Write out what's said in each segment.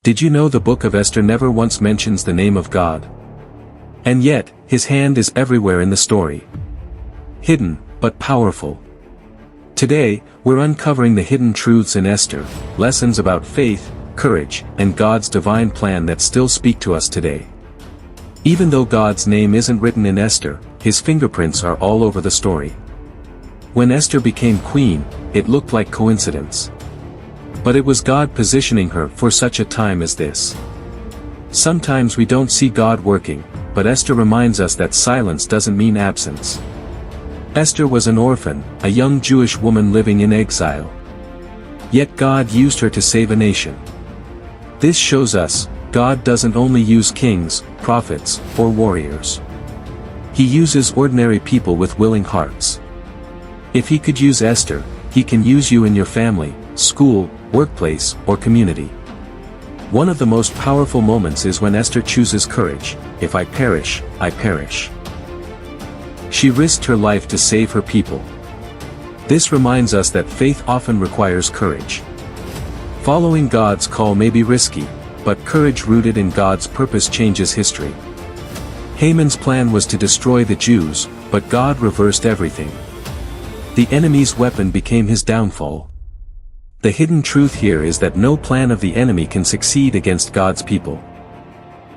Did you know the book of Esther never once mentions the name of God? And yet, his hand is everywhere in the story. Hidden, but powerful. Today, we're uncovering the hidden truths in Esther, lessons about faith, courage, and God's divine plan that still speak to us today. Even though God's name isn't written in Esther, his fingerprints are all over the story. When Esther became queen, it looked like coincidence. But it was God positioning her for such a time as this. Sometimes we don't see God working, but Esther reminds us that silence doesn't mean absence. Esther was an orphan, a young Jewish woman living in exile. Yet God used her to save a nation. This shows us, God doesn't only use kings, prophets, or warriors. He uses ordinary people with willing hearts. If he could use Esther, he can use you in your family, school, workplace, or community. One of the most powerful moments is when Esther chooses courage. If I perish, I perish. She risked her life to save her people. This reminds us that faith often requires courage. Following God's call may be risky, but courage rooted in God's purpose changes history. Haman's plan was to destroy the Jews, but God reversed everything. The enemy's weapon became his downfall. The hidden truth here is that no plan of the enemy can succeed against God's people.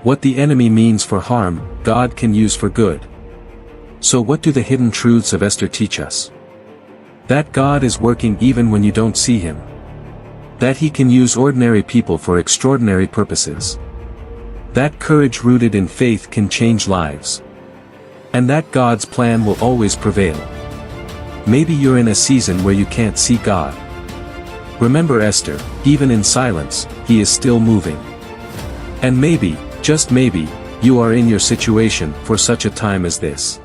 What the enemy means for harm, God can use for good. So what do the hidden truths of Esther teach us? That God is working even when you don't see him. That he can use ordinary people for extraordinary purposes. That courage rooted in faith can change lives. And that God's plan will always prevail. Maybe you're in a season where you can't see God. Remember Esther, even in silence, he is still moving. And maybe, just maybe, you are in your situation for such a time as this.